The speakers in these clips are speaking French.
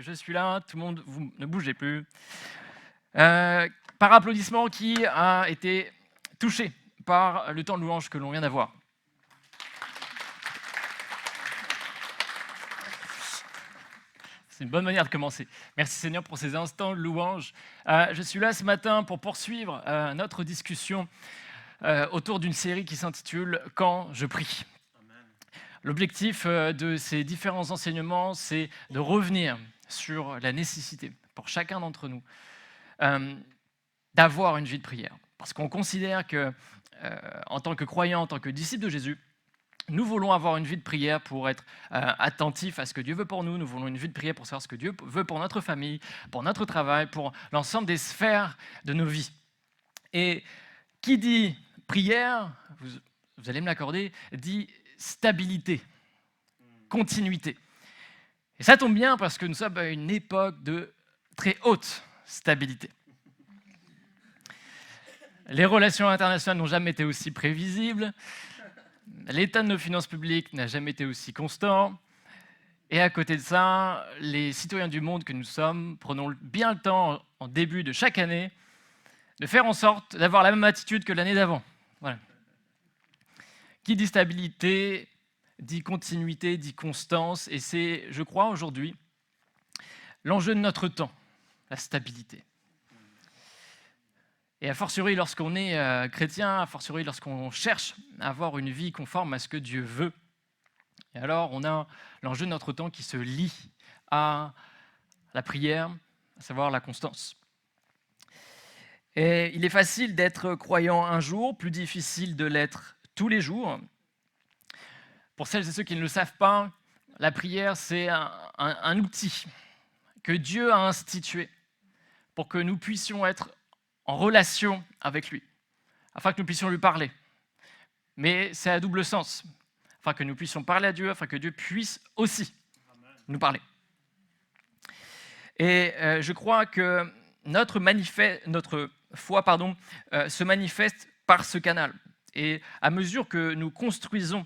je suis là, tout le monde, vous ne bougez plus. Par applaudissement, qui a été touché par le temps de louange que l'on vient d'avoir? C'est une bonne manière de commencer. Merci Seigneur pour ces instants de louange. Je suis là ce matin pour poursuivre notre discussion autour d'une série qui s'intitule « Quand je prie ». L'objectif de ces différents enseignements, c'est de revenir sur la nécessité pour chacun d'entre nous d'avoir une vie de prière. Parce qu'on considère que, en tant que croyants, en tant que disciples de Jésus, nous voulons avoir une vie de prière pour être attentifs à ce que Dieu veut pour nous. Nous voulons une vie de prière pour savoir ce que Dieu veut pour notre famille, pour notre travail, pour l'ensemble des sphères de nos vies. Et qui dit prière, vous allez me l'accorder, dit stabilité, continuité. Et ça tombe bien parce que nous sommes à une époque de très haute stabilité. Les relations internationales n'ont jamais été aussi prévisibles. L'état de nos finances publiques n'a jamais été aussi constant. Et à côté de ça, les citoyens du monde que nous sommes, prenons bien le temps, en début de chaque année, de faire en sorte d'avoir la même attitude que l'année d'avant. Voilà. Qui dit stabilité, dit continuité, dit constance. Et c'est, je crois, aujourd'hui, l'enjeu de notre temps, la stabilité. Et a fortiori lorsqu'on est chrétien, a fortiori lorsqu'on cherche à avoir une vie conforme à ce que Dieu veut, et alors on a l'enjeu de notre temps qui se lie à la prière, à savoir la constance. Et il est facile d'être croyant un jour, plus difficile de l'être tous les jours. Pour celles et ceux qui ne le savent pas, la prière, c'est un outil que Dieu a institué pour que nous puissions être en relation avec lui, afin que nous puissions lui parler. Mais c'est à double sens, afin que nous puissions parler à Dieu, afin que Dieu puisse aussi nous parler. Et je crois que notre foi se manifeste par ce canal. Et à mesure que nous construisons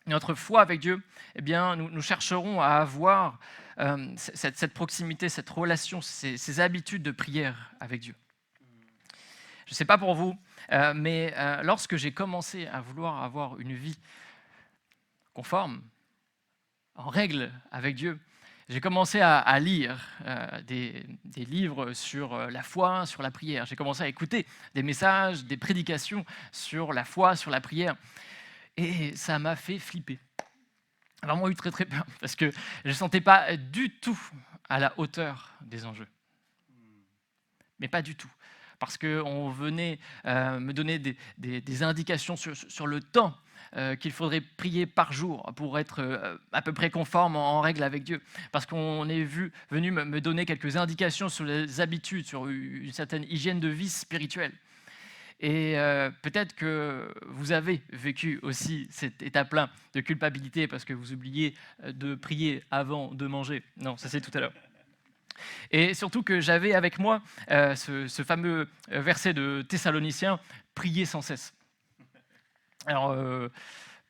notre foi avec Dieu, eh bien, nous chercherons à avoir cette proximité, cette relation, ces habitudes de prière avec Dieu. Je ne sais pas pour vous, mais lorsque j'ai commencé à vouloir avoir une vie conforme, en règle avec Dieu, j'ai commencé à lire des livres sur la foi, sur la prière. J'ai commencé à écouter des messages, des prédications sur la foi, sur la prière. Et ça m'a fait flipper. Alors moi, j'ai eu très très peur, parce que je ne sentais pas du tout à la hauteur des enjeux. Mais pas du tout. Parce qu'on venait me donner des indications sur le temps qu'il faudrait prier par jour pour être à peu près conforme en règle avec Dieu. Parce qu'on est venu me donner quelques indications sur les habitudes, sur une certaine hygiène de vie spirituelle. Et peut-être que vous avez vécu aussi cette étape-là de culpabilité parce que vous oubliez de prier avant de manger. Non, ça c'est tout à l'heure. Et surtout que j'avais avec moi ce fameux verset de Thessaloniciens, « Priez sans cesse ». Alors,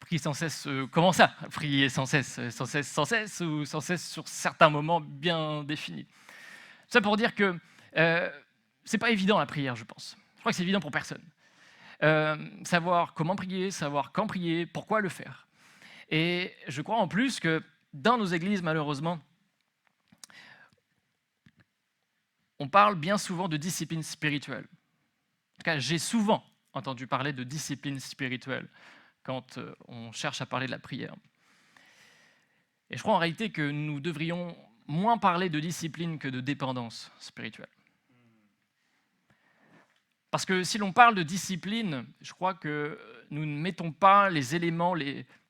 prier sans cesse, comment ça? Prier sans cesse, sans cesse, sans cesse, ou sans cesse sur certains moments bien définis? Ça pour dire que c'est pas évident la prière, je pense. Je crois que c'est évident pour personne. Savoir comment prier, savoir quand prier, pourquoi le faire. Et je crois en plus que dans nos églises, malheureusement, on parle bien souvent de discipline spirituelle. En tout cas, j'ai souvent entendu parler de discipline spirituelle quand on cherche à parler de la prière. Et je crois en réalité que nous devrions moins parler de discipline que de dépendance spirituelle. Parce que si l'on parle de discipline, je crois que nous ne mettons pas les éléments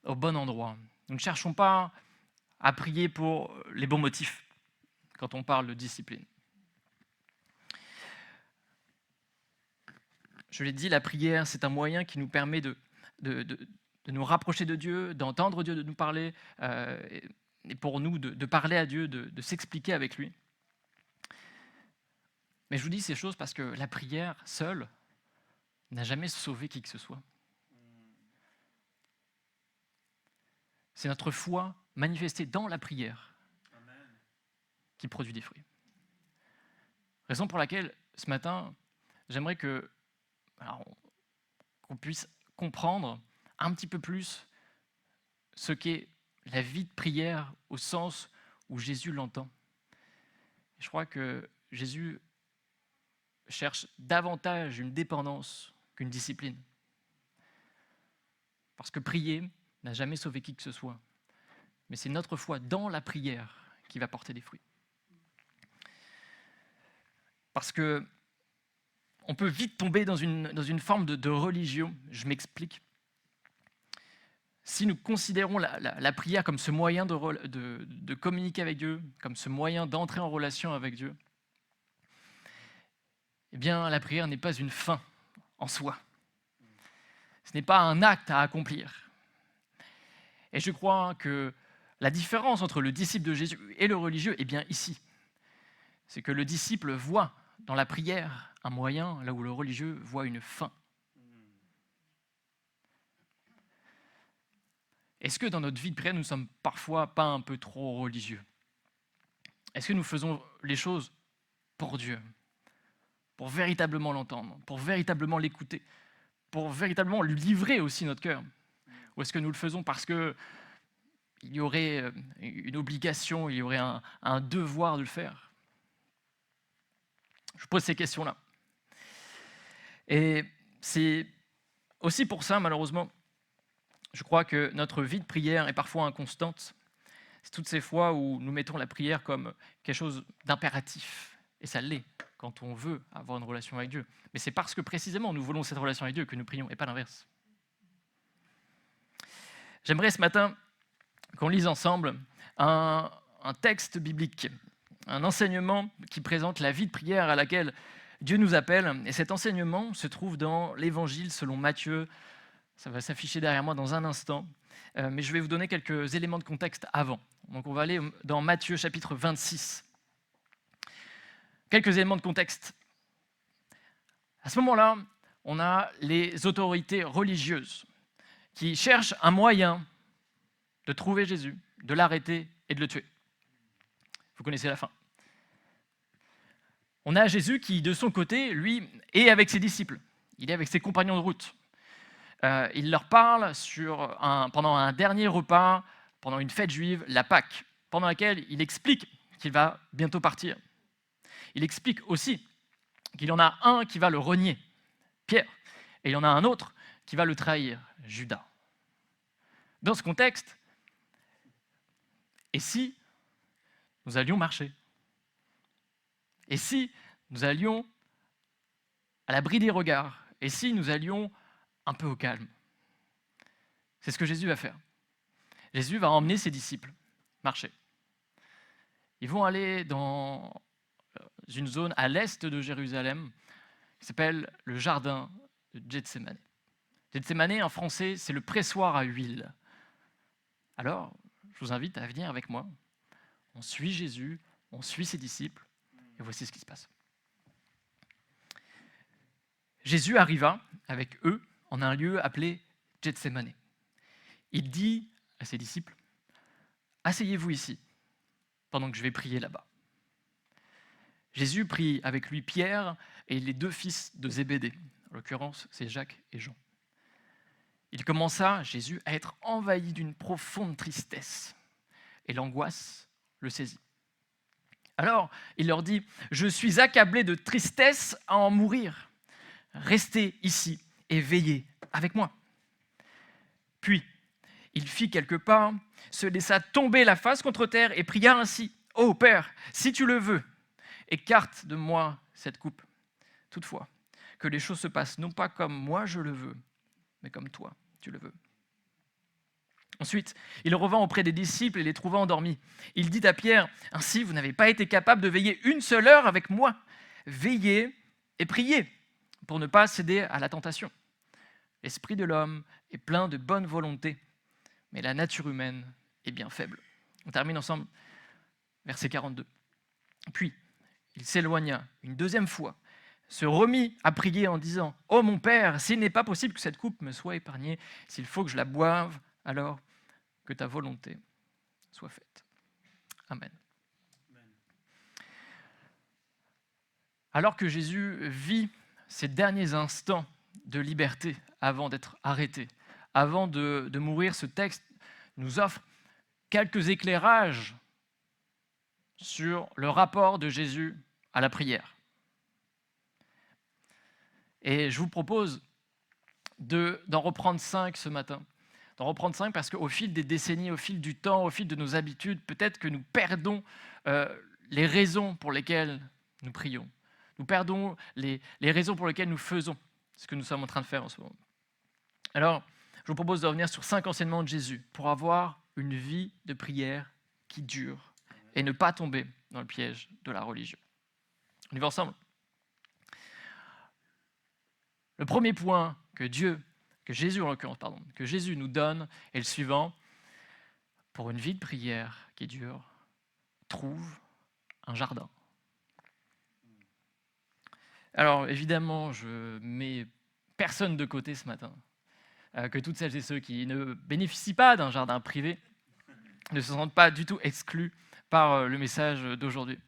au bon endroit. Nous ne cherchons pas à prier pour les bons motifs quand on parle de discipline. Je l'ai dit, la prière, c'est un moyen qui nous permet de nous rapprocher de Dieu, d'entendre Dieu, de nous parler, et pour nous de parler à Dieu, de s'expliquer avec lui. Mais je vous dis ces choses parce que la prière seule n'a jamais sauvé qui que ce soit. C'est notre foi manifestée dans la prière qui produit des fruits. Raison pour laquelle, ce matin, j'aimerais qu'on puisse comprendre un petit peu plus ce qu'est la vie de prière au sens où Jésus l'entend. Je crois que Jésus cherche davantage une dépendance qu'une discipline. Parce que prier n'a jamais sauvé qui que ce soit. Mais c'est notre foi dans la prière qui va porter des fruits. Parce que on peut vite tomber dans une forme de religion. Je m'explique. Si nous considérons la prière comme ce moyen de communiquer avec Dieu, comme ce moyen d'entrer en relation avec Dieu, eh bien, la prière n'est pas une fin en soi. Ce n'est pas un acte à accomplir. Et je crois que la différence entre le disciple de Jésus et le religieux est bien ici. C'est que le disciple voit dans la prière un moyen, là où le religieux voit une fin. Est-ce que dans notre vie de prière, nous ne sommes parfois pas un peu trop religieux? Est-ce que nous faisons les choses pour Dieu, pour véritablement l'entendre, pour véritablement l'écouter, pour véritablement lui livrer aussi notre cœur? Ou est-ce que nous le faisons parce qu'il y aurait une obligation, il y aurait un devoir de le faire? Je pose ces questions-là. Et c'est aussi pour ça, malheureusement, je crois que notre vie de prière est parfois inconstante. C'est toutes ces fois où nous mettons la prière comme quelque chose d'impératif. Et ça l'est quand on veut avoir une relation avec Dieu. Mais c'est parce que précisément nous voulons cette relation avec Dieu que nous prions et pas l'inverse. J'aimerais ce matin qu'on lise ensemble un texte biblique, un enseignement qui présente la vie de prière à laquelle Dieu nous appelle. Et cet enseignement se trouve dans l'Évangile selon Matthieu. Ça va s'afficher derrière moi dans un instant. Mais je vais vous donner quelques éléments de contexte avant. Donc on va aller dans Matthieu chapitre 26. Quelques éléments de contexte. À ce moment-là, on a les autorités religieuses qui cherchent un moyen de trouver Jésus, de l'arrêter et de le tuer. Vous connaissez la fin. On a Jésus qui, de son côté, lui, est avec ses disciples. Il est avec ses compagnons de route. Il leur parle pendant un dernier repas, pendant une fête juive, la Pâque, pendant laquelle il explique qu'il va bientôt partir. Il explique aussi qu'il y en a un qui va le renier, Pierre, et il y en a un autre qui va le trahir, Judas. Dans ce contexte, et si nous allions marcher? Et si nous allions à l'abri des regards? Et si nous allions un peu au calme? C'est ce que Jésus va faire. Jésus va emmener ses disciples marcher. Ils vont aller dans une zone à l'est de Jérusalem qui s'appelle le jardin de Gethsémani. Gethsémani, en français, c'est le pressoir à huile. Alors, je vous invite à venir avec moi. On suit Jésus, on suit ses disciples, et voici ce qui se passe. Jésus arriva avec eux en un lieu appelé Gethsémani. Il dit à ses disciples, « Asseyez-vous ici, pendant que je vais prier là-bas. » Jésus prit avec lui Pierre et les deux fils de Zébédée. En l'occurrence, c'est Jacques et Jean. Il commença, Jésus, à être envahi d'une profonde tristesse, et l'angoisse le saisit. Alors, il leur dit, « Je suis accablé de tristesse à en mourir. Restez ici et veillez avec moi. » Puis, il fit quelques pas, se laissa tomber la face contre terre et pria ainsi, « Ô Père, si tu le veux, écarte de moi cette coupe. Toutefois, que les choses se passent non pas comme moi je le veux, mais comme toi tu le veux. » Ensuite, il revint auprès des disciples et les trouva endormis. Il dit à Pierre, « Ainsi, vous n'avez pas été capable de veiller une seule heure avec moi. Veillez et priez pour ne pas céder à la tentation. L'esprit de l'homme est plein de bonne volonté, mais la nature humaine est bien faible. » On termine ensemble, verset 42. Puis, il s'éloigna une deuxième fois, se remit à prier en disant, « Ô mon Père, s'il n'est pas possible que cette coupe me soit épargnée, s'il faut que je la boive, alors que ta volonté soit faite. » Amen. Alors que Jésus vit ses derniers instants de liberté avant d'être arrêté, avant de mourir, ce texte nous offre quelques éclairages sur le rapport de Jésus à la prière. Et je vous propose d'en reprendre 5 ce matin. D'en reprendre 5 parce qu'au fil des décennies, au fil du temps, au fil de nos habitudes, peut-être que nous perdons les raisons pour lesquelles nous prions. Nous perdons les raisons pour lesquelles nous faisons ce que nous sommes en train de faire en ce moment. Alors, je vous propose de revenir sur 5 enseignements de Jésus pour avoir une vie de prière qui dure et ne pas tomber dans le piège de la religion. On y va ensemble. Le premier point que Jésus en l'occurrence, que Jésus nous donne est le suivant. Pour une vie de prière qui dure, trouve un jardin. Alors évidemment, je mets personne de côté ce matin. Que toutes celles et ceux qui ne bénéficient pas d'un jardin privé ne se sentent pas du tout exclus par le message d'aujourd'hui.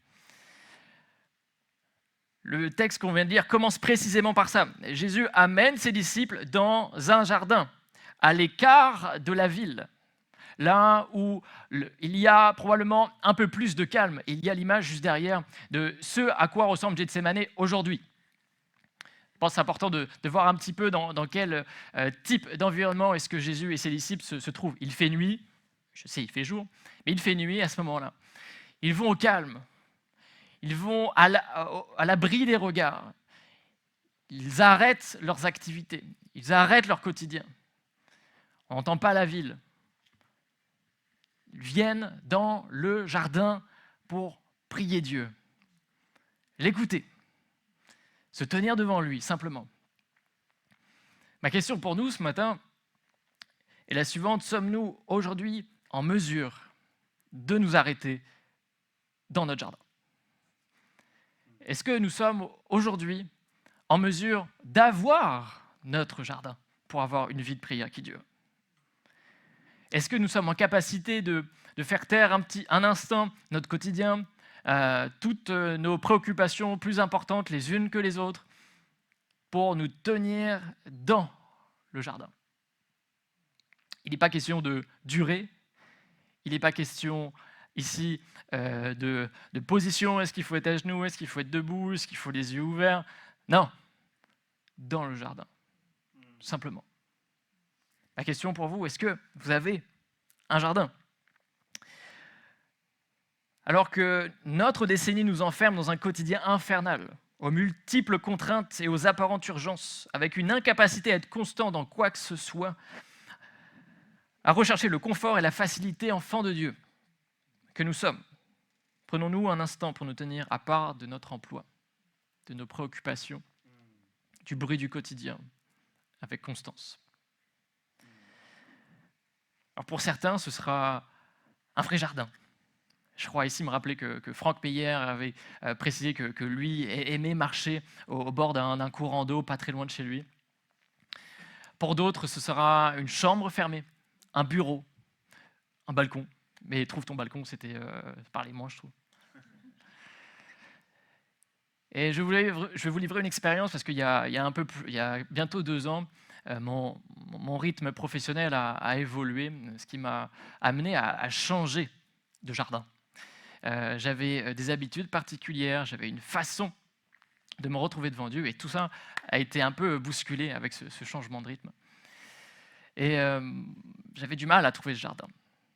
Le texte qu'on vient de lire commence précisément par ça. Jésus amène ses disciples dans un jardin, à l'écart de la ville, là où il y a probablement un peu plus de calme. Il y a l'image juste derrière de ce à quoi ressemble Gethsémanée aujourd'hui. Je pense que c'est important de voir un petit peu dans quel type d'environnement est-ce que Jésus et ses disciples se trouvent. Il fait nuit, je sais, il fait jour, mais il fait nuit à ce moment-là. Ils vont au calme. Ils vont à l'abri des regards. Ils arrêtent leurs activités. Ils arrêtent leur quotidien. On n'entend pas la ville. Ils viennent dans le jardin pour prier Dieu. L'écouter. Se tenir devant lui, simplement. Ma question pour nous ce matin est la suivante. Sommes-nous aujourd'hui en mesure de nous arrêter dans notre jardin ? Est-ce que nous sommes aujourd'hui en mesure d'avoir notre jardin pour avoir une vie de prière qui dure ? Est-ce que nous sommes en capacité de faire taire un instant notre quotidien, toutes nos préoccupations plus importantes les unes que les autres, pour nous tenir dans le jardin ? Il n'est pas question de durée, il n'est pas question ici de position, est-ce qu'il faut être à genoux, est-ce qu'il faut être debout, est-ce qu'il faut les yeux ouverts ? Non, dans le jardin, simplement. Ma question pour vous, est-ce que vous avez un jardin ? Alors que notre décennie nous enferme dans un quotidien infernal, aux multiples contraintes et aux apparentes urgences, avec une incapacité à être constant dans quoi que ce soit, à rechercher le confort et la facilité enfants de Dieu que nous sommes. Prenons-nous un instant pour nous tenir à part de notre emploi, de nos préoccupations, du bruit du quotidien, avec constance. Alors pour certains, ce sera un vrai jardin. Je crois ici me rappeler que Franck Meyer avait précisé que lui aimait marcher au bord d'un courant d'eau, pas très loin de chez lui. Pour d'autres, ce sera une chambre fermée, un bureau, un balcon. Mais trouve ton balcon, c'était parler moins, je trouve. Et je vais vous livrer une expérience parce qu'il y a bientôt 2 ans, mon rythme professionnel a évolué, ce qui m'a amené à changer de jardin. J'avais des habitudes particulières, j'avais une façon de me retrouver devant Dieu et tout ça a été un peu bousculé avec ce changement de rythme. Et j'avais du mal à trouver ce jardin.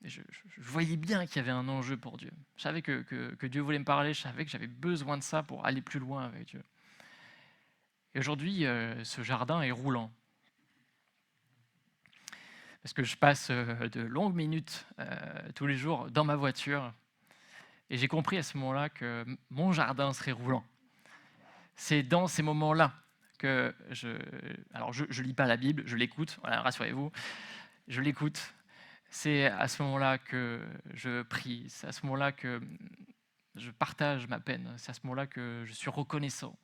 Et je voyais bien qu'il y avait un enjeu pour Dieu. Je savais que Dieu voulait me parler, je savais que j'avais besoin de ça pour aller plus loin avec Dieu. Et aujourd'hui, ce jardin est roulant. Parce que je passe de longues minutes tous les jours dans ma voiture. Et j'ai compris à ce moment-là que mon jardin serait roulant. C'est dans ces moments-là que alors je lis pas la Bible, je l'écoute, voilà, rassurez-vous, je l'écoute. C'est à ce moment-là que je prie, c'est à ce moment-là que je partage ma peine, c'est à ce moment-là que je suis reconnaissant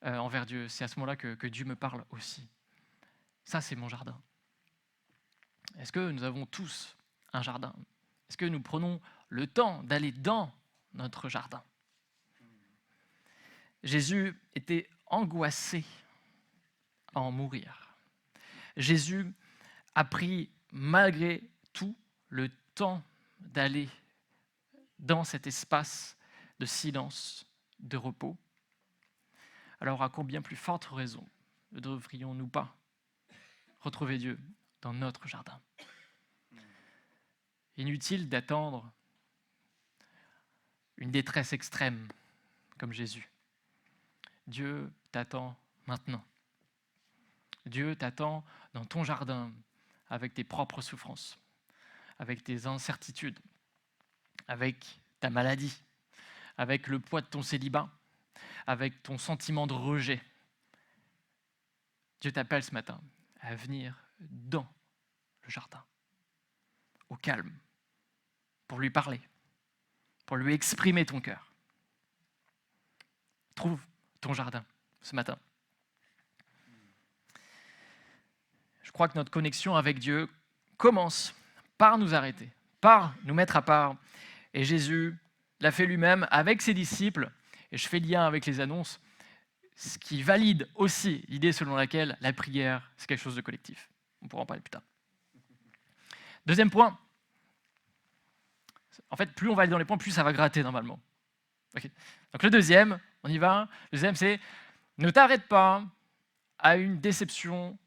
envers Dieu, c'est à ce moment-là que Dieu me parle aussi. Ça, c'est mon jardin. Est-ce que nous avons tous un jardin ? Est-ce que nous prenons le temps d'aller dans notre jardin ? Jésus était angoissé à en mourir. Jésus a pris malgré tout le temps d'aller dans cet espace de silence, de repos. Alors à combien plus forte raison ne devrions-nous pas retrouver Dieu dans notre jardin? Inutile d'attendre une détresse extrême comme Jésus. Dieu t'attend maintenant. Dieu t'attend dans ton jardin avec tes propres souffrances, avec tes incertitudes, avec ta maladie, avec le poids de ton célibat, avec ton sentiment de rejet. Dieu t'appelle ce matin à venir dans le jardin, au calme, pour lui parler, pour lui exprimer ton cœur. Trouve ton jardin ce matin. Je crois que notre connexion avec Dieu commence par nous arrêter, par nous mettre à part. Et Jésus l'a fait lui-même avec ses disciples, et je fais lien avec les annonces, ce qui valide aussi l'idée selon laquelle la prière, c'est quelque chose de collectif. On pourra en parler plus tard. Deuxième point. En fait, plus on va aller dans les points, plus ça va gratter normalement. Okay. Donc le deuxième, on y va. Le deuxième, c'est ne t'arrête pas à une déception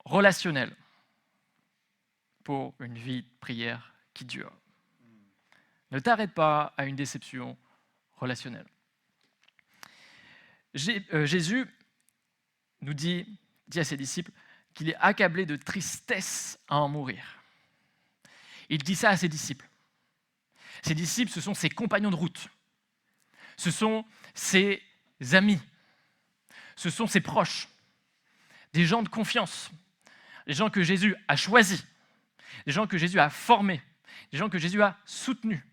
relationnelle pour une vie de prière qui dure. Ne t'arrête pas à une déception relationnelle. Jésus nous dit à ses disciples qu'il est accablé de tristesse à en mourir. Il dit ça à ses disciples. Ses disciples, ce sont ses compagnons de route. Ce sont ses amis. Ce sont ses proches. Des gens de confiance. Des gens que Jésus a choisis. Des gens que Jésus a formés. Des gens que Jésus a soutenus.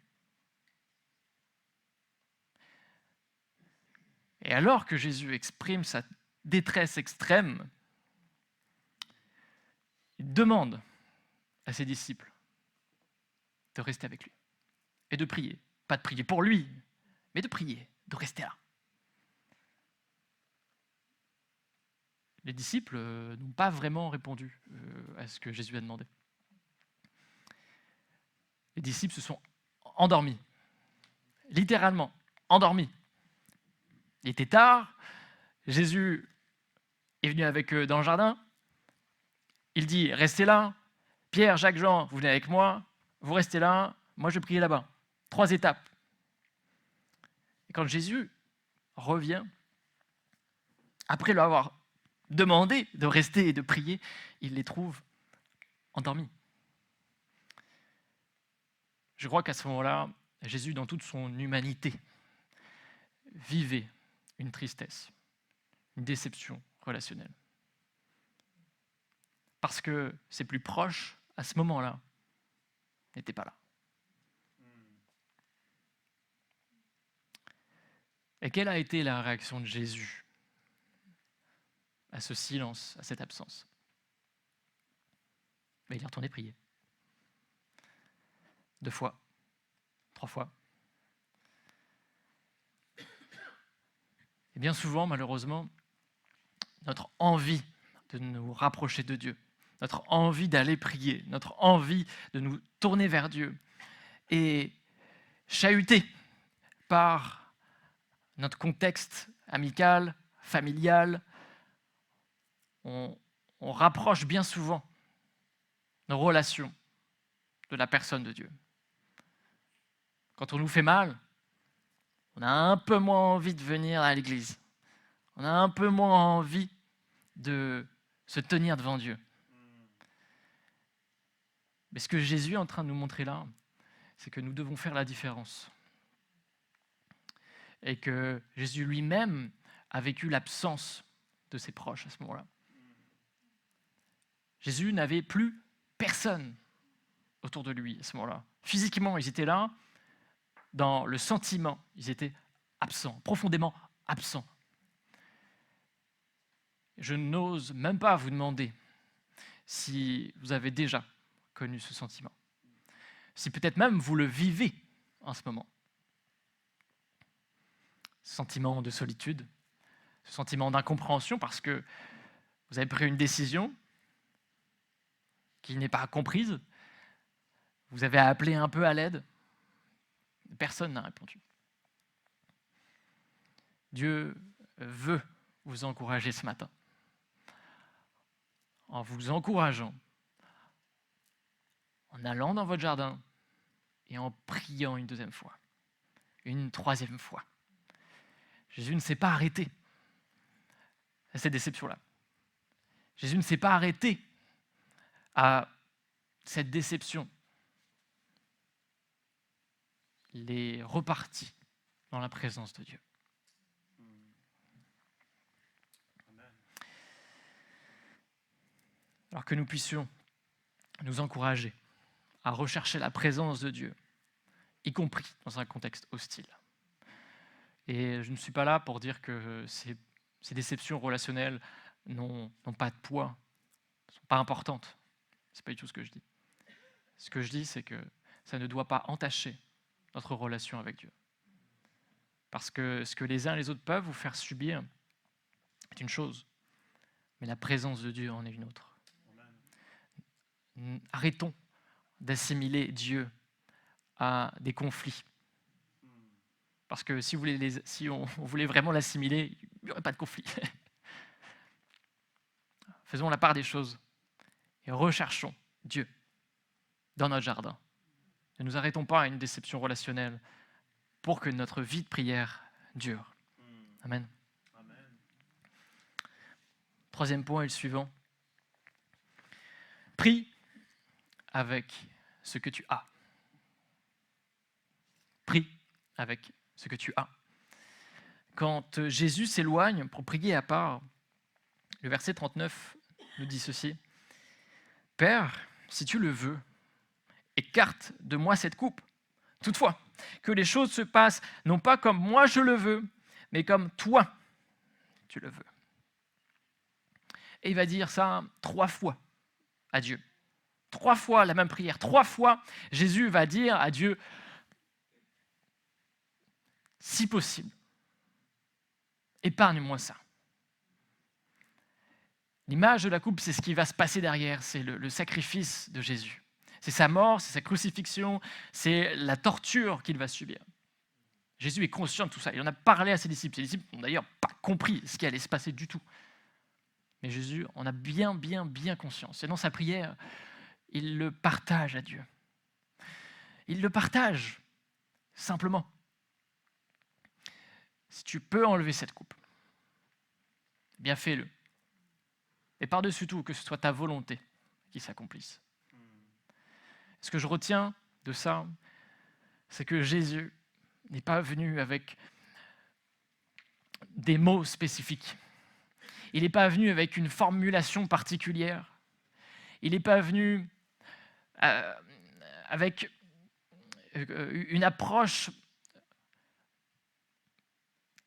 Et alors que Jésus exprime sa détresse extrême, il demande à ses disciples de rester avec lui et de prier. Pas de prier pour lui, mais de prier, de rester là. Les disciples n'ont pas vraiment répondu à ce que Jésus a demandé. Les disciples se sont endormis, littéralement endormis. Il était tard, Jésus est venu avec eux dans le jardin, il dit « Restez là, Pierre, Jacques, Jean, vous venez avec moi, vous restez là, moi je vais prier là-bas. » 3 étapes. Et quand Jésus revient, après leur avoir demandé de rester et de prier, il les trouve endormis. Je crois qu'à ce moment-là, Jésus, dans toute son humanité, vivait une tristesse, une déception relationnelle. Parce que ses plus proches, à ce moment-là, n'étaient pas là. Et quelle a été la réaction de Jésus à ce silence, à cette absence? Mais il est retourné prier. 2 fois, 3 fois. Et bien souvent, malheureusement, notre envie de nous rapprocher de Dieu, notre envie d'aller prier, notre envie de nous tourner vers Dieu est chahutée par notre contexte amical, familial. On rapproche bien souvent nos relations de la personne de Dieu. Quand on nous fait mal, on a un peu moins envie de venir à l'église. On a un peu moins envie de se tenir devant Dieu. Mais ce que Jésus est en train de nous montrer là, c'est que nous devons faire la différence. Et que Jésus lui-même a vécu l'absence de ses proches à ce moment-là. Jésus n'avait plus personne autour de lui à ce moment-là. Physiquement, ils étaient là. Dans le sentiment, ils étaient absents, profondément absents. Je n'ose même pas vous demander si vous avez déjà connu ce sentiment. Si peut-être même vous le vivez en ce moment. Sentiment de solitude, ce sentiment d'incompréhension parce que vous avez pris une décision qui n'est pas comprise. Vous avez appelé un peu à l'aide. Personne n'a répondu. Dieu veut vous encourager ce matin. En vous encourageant, en allant dans votre jardin et en priant une deuxième fois, une troisième fois. Jésus ne s'est pas arrêté à cette déception-là. Jésus ne s'est pas arrêté à cette déception. Il est reparti dans la présence de Dieu. Alors que nous puissions nous encourager à rechercher la présence de Dieu, y compris dans un contexte hostile. Et je ne suis pas là pour dire que ces déceptions relationnelles n'ont pas de poids, ne sont pas importantes. Ce n'est pas du tout ce que je dis. Ce que je dis, c'est que ça ne doit pas entacher notre relation avec Dieu. Parce que ce que les uns et les autres peuvent vous faire subir est une chose, mais la présence de Dieu en est une autre. Arrêtons d'assimiler Dieu à des conflits. Parce que si on voulait vraiment l'assimiler, il n'y aurait pas de conflit. Faisons la part des choses et recherchons Dieu dans notre jardin. Ne nous arrêtons pas à une déception relationnelle pour que notre vie de prière dure. Amen. Troisième point est le suivant. Prie avec ce que tu as. Prie avec ce que tu as. Quand Jésus s'éloigne pour prier à part, le verset 39 nous dit ceci. « Père, si tu le veux, écarte de moi cette coupe. Toutefois, que les choses se passent non pas comme moi je le veux, mais comme toi tu le veux. » Et il va dire ça 3 fois à Dieu. 3 fois la même prière. 3 fois, Jésus va dire à Dieu, si possible, épargne-moi ça. L'image de la coupe, c'est ce qui va se passer derrière, c'est le sacrifice de Jésus. C'est sa mort, c'est sa crucifixion, c'est la torture qu'il va subir. Jésus est conscient de tout ça. Il en a parlé à ses disciples. Ses disciples n'ont d'ailleurs pas compris ce qui allait se passer du tout. Mais Jésus en a bien conscience. Et dans sa prière, il le partage à Dieu. Il le partage, simplement. Si tu peux enlever cette coupe, bien fais-le. Et par-dessus tout, que ce soit ta volonté qui s'accomplisse. Ce que je retiens de ça, c'est que Jésus n'est pas venu avec des mots spécifiques. Il n'est pas venu avec une formulation particulière. Il n'est pas venu avec une approche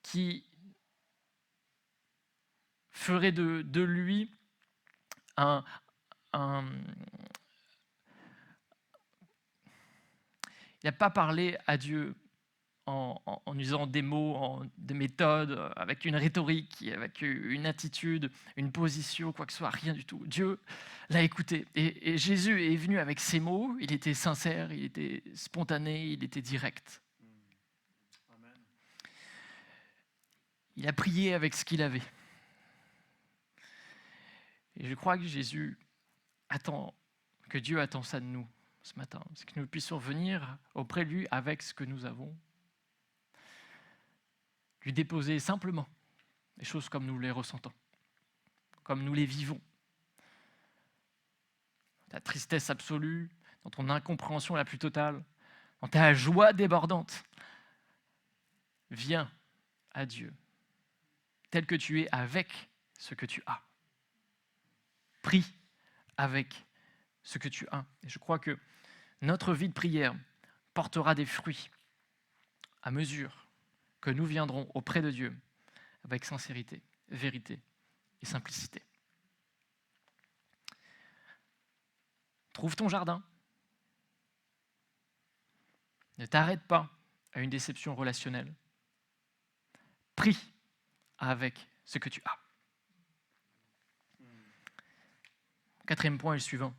qui ferait de lui il n'a pas parlé à Dieu en usant des mots, des méthodes, avec une rhétorique, avec une attitude, une position, quoi que ce soit, rien du tout. Dieu l'a écouté. Et Jésus est venu avec ses mots, il était sincère, il était spontané, il était direct. Amen. Il a prié avec ce qu'il avait. Et je crois que Jésus attend, que Dieu attend ça de nous ce matin, c'est que nous puissions venir auprès de lui avec ce que nous avons, lui déposer simplement les choses comme nous les ressentons, comme nous les vivons. Ta tristesse absolue, dans ton incompréhension la plus totale, dans ta joie débordante, viens à Dieu, tel que tu es avec ce que tu as. Prie avec ce que tu as. Et je crois que notre vie de prière portera des fruits à mesure que nous viendrons auprès de Dieu avec sincérité, vérité et simplicité. Trouve ton jardin. Ne t'arrête pas à une déception relationnelle. Prie avec ce que tu as. Quatrième point est le suivant.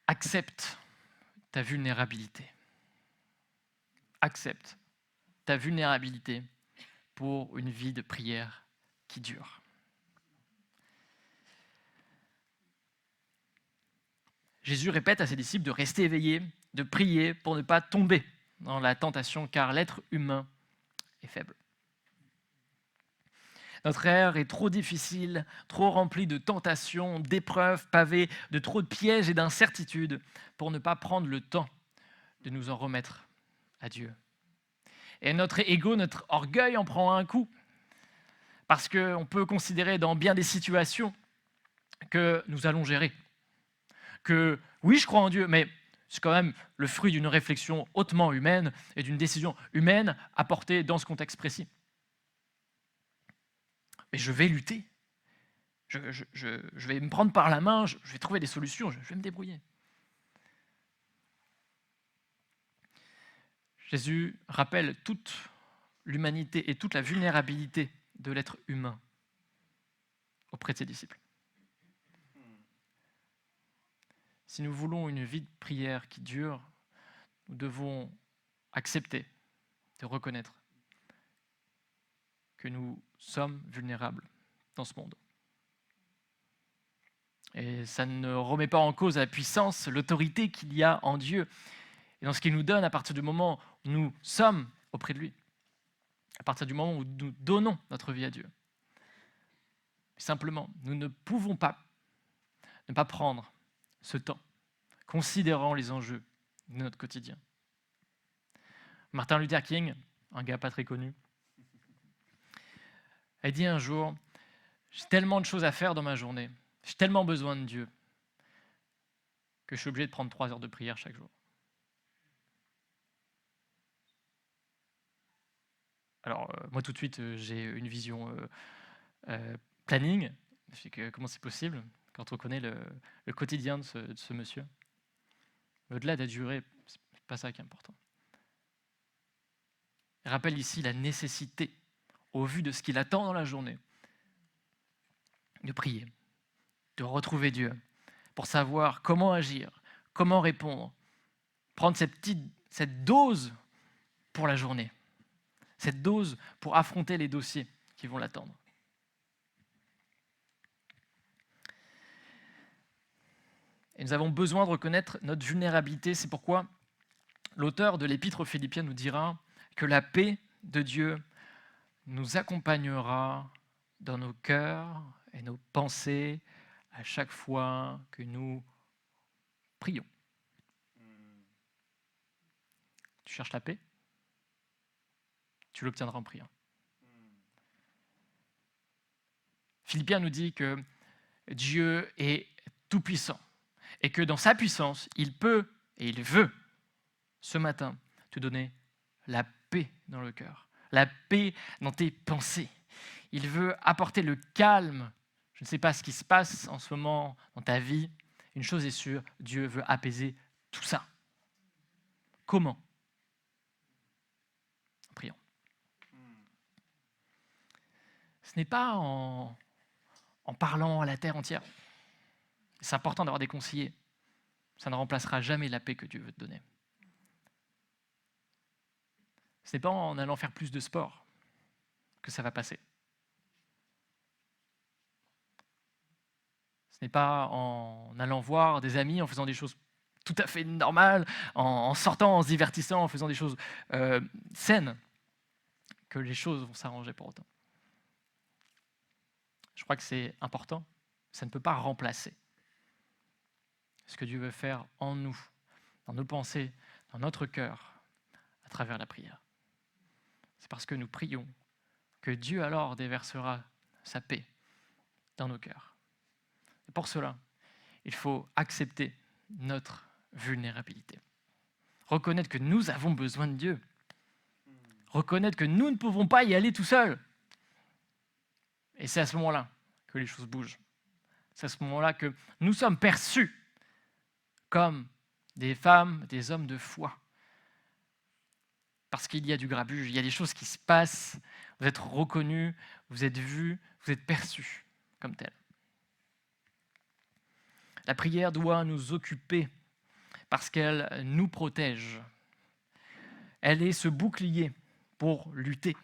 Accepte ta vulnérabilité. Accepte ta vulnérabilité pour une vie de prière qui dure. Jésus répète à ses disciples de rester éveillés, de prier pour ne pas tomber dans la tentation, car l'être humain est faible. Notre ère est trop difficile, trop remplie de tentations, d'épreuves pavées, de trop de pièges et d'incertitudes pour ne pas prendre le temps de nous en remettre à Dieu. Et notre ego, notre orgueil en prend un coup, parce qu'on peut considérer dans bien des situations que nous allons gérer. Que oui, je crois en Dieu, mais c'est quand même le fruit d'une réflexion hautement humaine et d'une décision humaine apportée dans ce contexte précis. Mais je vais lutter. Je vais me prendre par la main, je vais trouver des solutions, je vais me débrouiller. Jésus rappelle toute l'humanité et toute la vulnérabilité de l'être humain auprès de ses disciples. Si nous voulons une vie de prière qui dure, nous devons accepter de reconnaître que nous sommes vulnérables dans ce monde. Et ça ne remet pas en cause la puissance, l'autorité qu'il y a en Dieu et dans ce qu'il nous donne à partir du moment où nous sommes auprès de lui, à partir du moment où nous donnons notre vie à Dieu. Simplement, nous ne pouvons pas ne pas prendre ce temps, considérant les enjeux de notre quotidien. Martin Luther King, un gars pas très connu, a dit un jour « J'ai tellement de choses à faire dans ma journée, j'ai tellement besoin de Dieu que je suis obligé de prendre 3 heures de prière chaque jour. » Alors, moi tout de suite, j'ai une vision planning. Comment c'est possible quand on connaît le quotidien de ce monsieur? Au-delà de la durée, c'est pas ça qui est important. Il rappelle ici la nécessité, au vu de ce qu'il attend dans la journée, de prier, de retrouver Dieu, pour savoir comment agir, comment répondre, prendre cette dose pour la journée, cette dose pour affronter les dossiers qui vont l'attendre. Et nous avons besoin de reconnaître notre vulnérabilité. C'est pourquoi l'auteur de l'Épître aux Philippiens nous dira que la paix de Dieu nous accompagnera dans nos cœurs et nos pensées à chaque fois que nous prions. Tu cherches la paix? Tu l'obtiendras en priant. Philippiens nous dit que Dieu est tout-puissant et que dans sa puissance, il peut et il veut ce matin te donner la paix dans le cœur, la paix dans tes pensées. Il veut apporter le calme. Je ne sais pas ce qui se passe en ce moment dans ta vie. Une chose est sûre, Dieu veut apaiser tout ça. Comment? En priant. Ce n'est pas en parlant à la terre entière. C'est important d'avoir des conseillers. Ça ne remplacera jamais la paix que Dieu veut te donner. Ce n'est pas en allant faire plus de sport que ça va passer. Ce n'est pas en allant voir des amis, en faisant des choses tout à fait normales, en sortant, en se divertissant, en faisant des choses saines, que les choses vont s'arranger pour autant. Je crois que c'est important. Ça ne peut pas remplacer ce que Dieu veut faire en nous, dans nos pensées, dans notre cœur, à travers la prière. C'est parce que nous prions que Dieu alors déversera sa paix dans nos cœurs. Et pour cela, il faut accepter notre vulnérabilité. Reconnaître que nous avons besoin de Dieu. Reconnaître que nous ne pouvons pas y aller tout seuls. Et c'est à ce moment-là que les choses bougent. C'est à ce moment-là que nous sommes perçus comme des femmes, des hommes de foi. Parce qu'il y a du grabuge, il y a des choses qui se passent vous êtes reconnu, vous êtes vu, vous êtes perçu comme tel. La prière doit nous occuper parce qu'elle nous protège. Elle est ce bouclier pour lutter.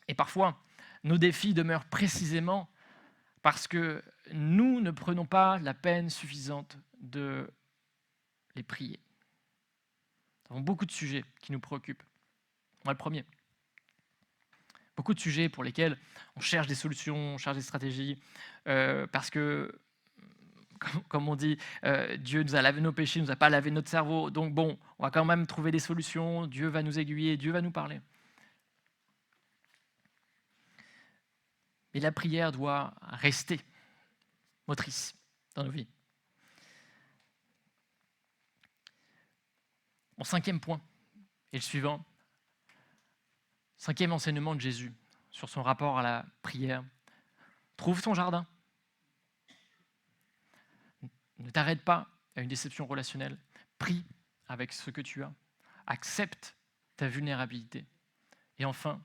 Et parfois, nos défis demeurent précisément parce que nous ne prenons pas la peine suffisante de les prier. Nous avons beaucoup de sujets qui nous préoccupent. Moi, le premier. Beaucoup de sujets pour lesquels on cherche des solutions, on cherche des stratégies, parce que, comme on dit, Dieu nous a lavé nos péchés, il ne nous a pas lavé notre cerveau. Donc bon, on va quand même trouver des solutions, Dieu va nous aiguiller, Dieu va nous parler. Mais la prière doit rester motrice dans nos vies. Mon cinquième point est le suivant. Cinquième enseignement de Jésus sur son rapport à la prière. Trouve ton jardin. Ne t'arrête pas à une déception relationnelle. Prie avec ce que tu as. Accepte ta vulnérabilité. Et enfin,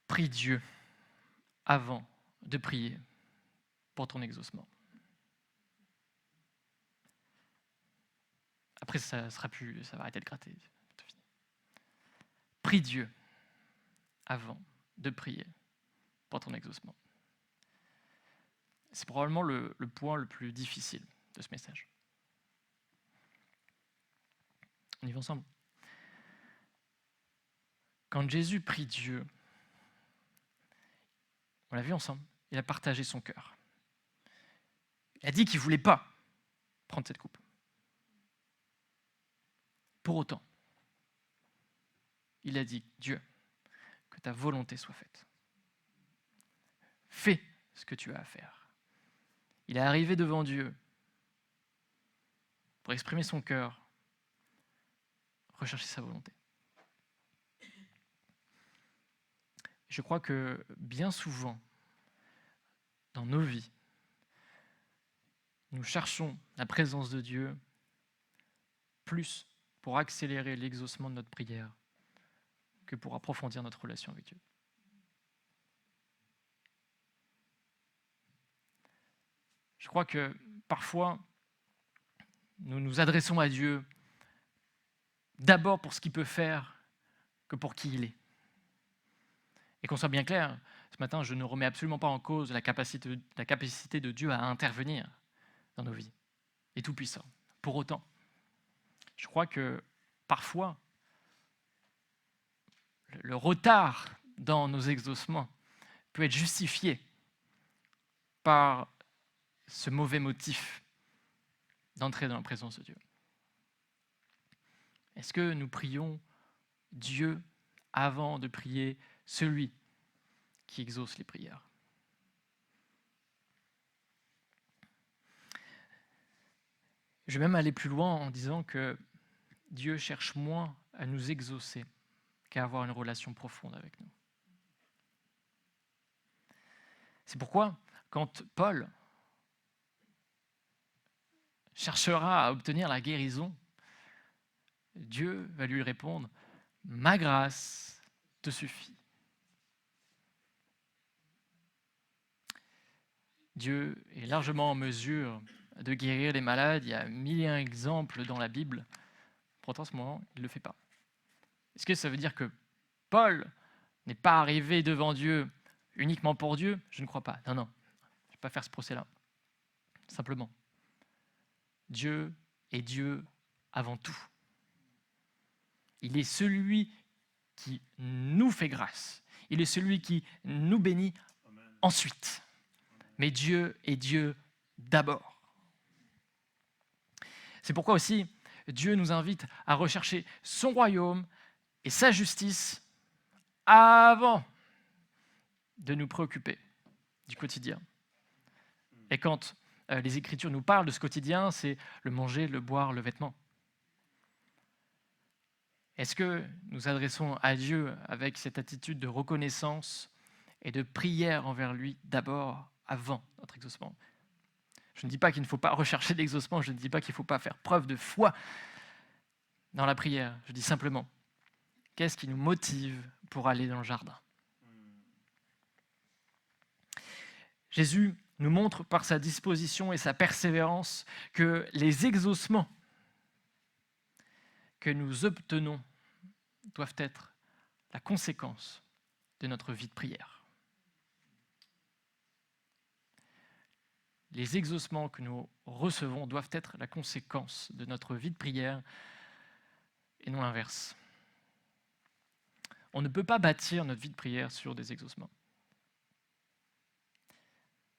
prie Dieu avant de prier pour ton exaucement. Après, ça va arrêter de gratter. Prie Dieu avant de prier pour ton exaucement. C'est probablement le point le plus difficile de ce message. On y va ensemble. Quand Jésus prie Dieu, on l'a vu ensemble, il a partagé son cœur. Il a dit qu'il ne voulait pas prendre cette coupe. Pour autant, il a dit, Dieu, que ta volonté soit faite. Fais ce que tu as à faire. Il est arrivé devant Dieu pour exprimer son cœur, rechercher sa volonté. Je crois que bien souvent, dans nos vies, nous cherchons la présence de Dieu plus pour accélérer l'exaucement de notre prière que pour approfondir notre relation avec Dieu. Je crois que parfois, nous nous adressons à Dieu d'abord pour ce qu'il peut faire que pour qui il est. Et qu'on soit bien clair, ce matin, je ne remets absolument pas en cause la capacité de Dieu à intervenir dans nos vies. Il est tout-puissant. Pour autant, je crois que parfois, le retard dans nos exaucements peut être justifié par ce mauvais motif d'entrer dans la présence de Dieu. Est-ce que nous prions Dieu avant de prier celui qui exauce les prières? Je vais même aller plus loin en disant que Dieu cherche moins à nous exaucer qu'à avoir une relation profonde avec nous. C'est pourquoi, quand Paul cherchera à obtenir la guérison, Dieu va lui répondre « Ma grâce te suffit ». Dieu est largement en mesure de guérir les malades. Il y a 1001 exemples dans la Bible. Pourtant, en ce moment, il ne le fait pas. Est-ce que ça veut dire que Paul n'est pas arrivé devant Dieu uniquement pour Dieu? Je ne crois pas. Non. Je ne vais pas faire ce procès-là. Simplement, Dieu est Dieu avant tout. Il est celui qui nous fait grâce. Il est celui qui nous bénit ensuite. Mais Dieu est Dieu d'abord. C'est pourquoi aussi Dieu nous invite à rechercher son royaume et sa justice avant de nous préoccuper du quotidien. Et quand les Écritures nous parlent de ce quotidien, c'est le manger, le boire, le vêtement. Est-ce que nous adressons à Dieu avec cette attitude de reconnaissance et de prière envers lui d'abord, avant notre exaucement? Je ne dis pas qu'il ne faut pas rechercher l'exaucement, je ne dis pas qu'il ne faut pas faire preuve de foi dans la prière. Je dis simplement Qu'est-ce qui nous motive pour aller dans le jardin? Jésus nous montre par sa disposition et sa persévérance que les exaucements que nous obtenons doivent être la conséquence de notre vie de prière. Les exaucements que nous recevons doivent être la conséquence de notre vie de prière et non l'inverse. On ne peut pas bâtir notre vie de prière sur des exaucements.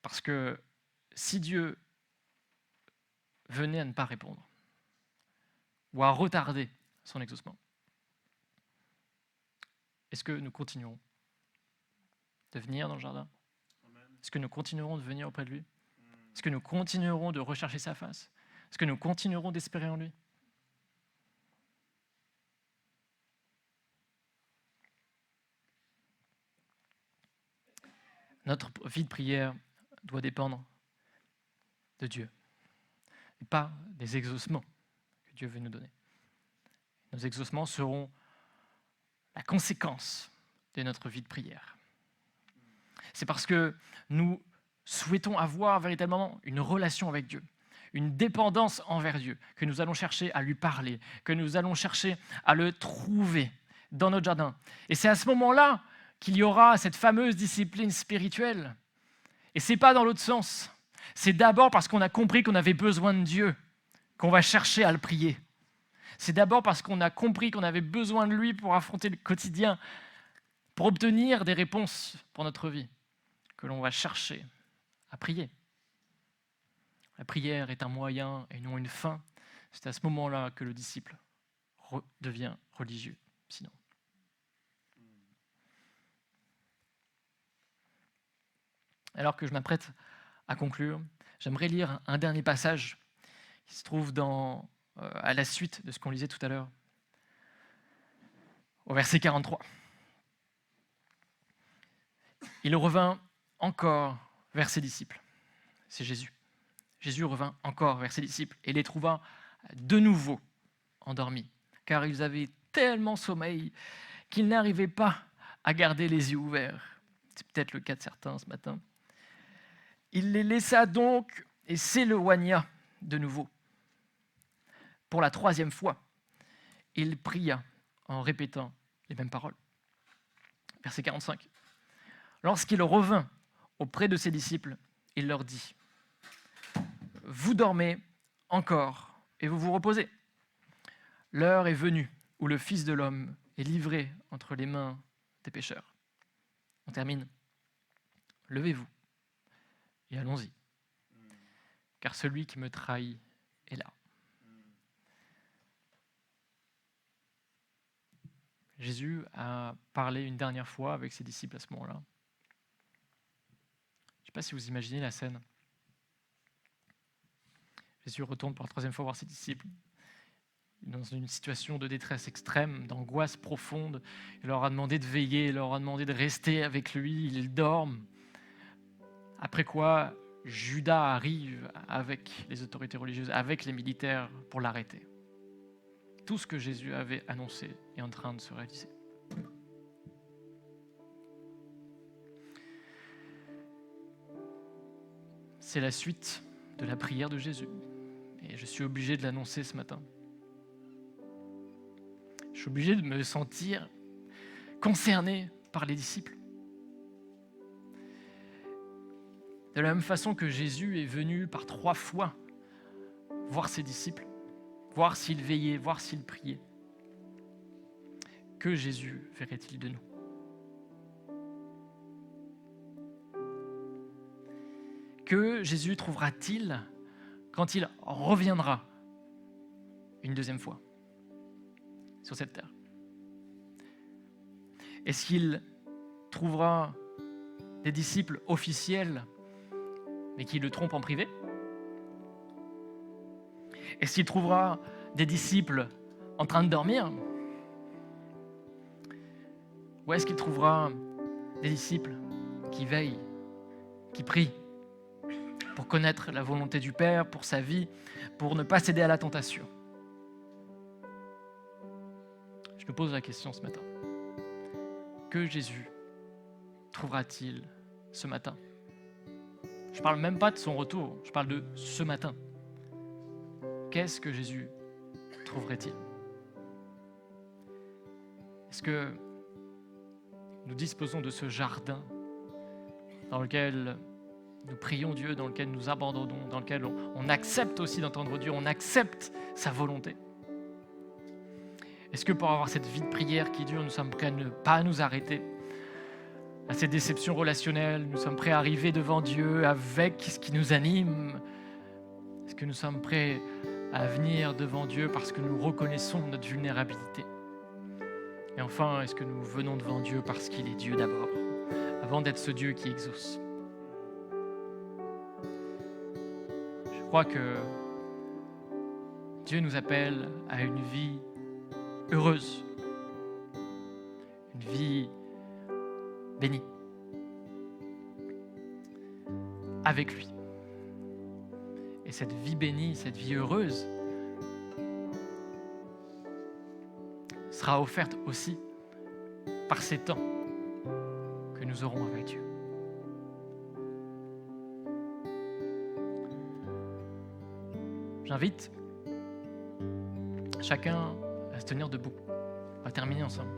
Parce que si Dieu venait à ne pas répondre ou à retarder son exaucement, est-ce que nous continuerons de venir dans le jardin? Est-ce que nous continuerons de venir auprès de lui? Est-ce que nous continuerons de rechercher sa face? Est-ce que nous continuerons d'espérer en lui? Notre vie de prière doit dépendre de Dieu, et pas des exaucements que Dieu veut nous donner. Nos exaucements seront la conséquence de notre vie de prière. C'est parce que nous souhaitons avoir véritablement une relation avec Dieu, une dépendance envers Dieu, que nous allons chercher à lui parler, que nous allons chercher à le trouver dans notre jardin. Et c'est à ce moment-là qu'il y aura cette fameuse discipline spirituelle. Et ce n'est pas dans l'autre sens. C'est d'abord parce qu'on a compris qu'on avait besoin de Dieu qu'on va chercher à le prier. C'est d'abord parce qu'on a compris qu'on avait besoin de lui pour affronter le quotidien, pour obtenir des réponses pour notre vie, que l'on va chercher à prier. La prière est un moyen et non une fin. C'est à ce moment-là que le disciple devient religieux. Sinon. Alors que je m'apprête à conclure, j'aimerais lire un dernier passage qui se trouve à la suite de ce qu'on lisait tout à l'heure, au verset 43. Il revint encore vers ses disciples. C'est Jésus. Jésus revint encore vers ses disciples et les trouva de nouveau endormis, car ils avaient tellement sommeil qu'ils n'arrivaient pas à garder les yeux ouverts. C'est peut-être le cas de certains ce matin. Il les laissa donc et s'éloigna de nouveau. Pour la 3e fois, il pria en répétant les mêmes paroles. Verset 45. Lorsqu'il revint auprès de ses disciples, il leur dit : « Vous dormez encore et vous vous reposez. L'heure est venue où le Fils de l'homme est livré entre les mains des pécheurs. » On termine. Levez-vous et allons-y, car celui qui me trahit est là. Jésus a parlé une dernière fois avec ses disciples à ce moment-là. Je ne sais pas si vous imaginez la scène. Jésus retourne pour la 3e fois voir ses disciples. Dans une situation de détresse extrême, d'angoisse profonde. Il leur a demandé de veiller, il leur a demandé de rester avec lui, ils dorment. Après quoi, Judas arrive avec les autorités religieuses, avec les militaires pour l'arrêter. Tout ce que Jésus avait annoncé est en train de se réaliser. C'est la suite de la prière de Jésus. Et je suis obligé de l'annoncer ce matin. Je suis obligé de me sentir concerné par les disciples. De la même façon que Jésus est venu par 3 fois voir ses disciples, voir s'ils veillaient, voir s'ils priaient. Que Jésus ferait-il de nous? Que Jésus trouvera-t-il quand il reviendra une 2e fois sur cette terre? Est-ce qu'il trouvera des disciples officiels mais qui le trompent en privé? Est-ce qu'il trouvera des disciples en train de dormir? Ou est-ce qu'il trouvera des disciples qui veillent, qui prient pour connaître la volonté du Père, pour sa vie, pour ne pas céder à la tentation? Je Je me pose la question ce matin. Que Jésus trouvera-t-il ce matin? Je ne parle même pas de son retour, je parle de ce matin. Qu'est-ce que Jésus trouverait-il? Est-ce que nous disposons de ce jardin dans lequel nous prions Dieu, dans lequel nous abandonnons, dans lequel on accepte aussi d'entendre Dieu, on accepte sa volonté? Est-ce que pour avoir cette vie de prière qui dure, nous sommes prêts à ne pas nous arrêter à ces déceptions relationnelles? Nous sommes prêts à arriver devant Dieu avec ce qui nous anime? Est-ce que nous sommes prêts à venir devant Dieu parce que nous reconnaissons notre vulnérabilité? Et enfin, est-ce que nous venons devant Dieu parce qu'il est Dieu d'abord, avant d'être ce Dieu qui exauce? Je crois que Dieu nous appelle à une vie heureuse, une vie bénie, avec lui. Et cette vie bénie, cette vie heureuse, sera offerte aussi par ces temps que nous aurons avec Dieu. J'invite chacun à se tenir debout. On va terminer ensemble.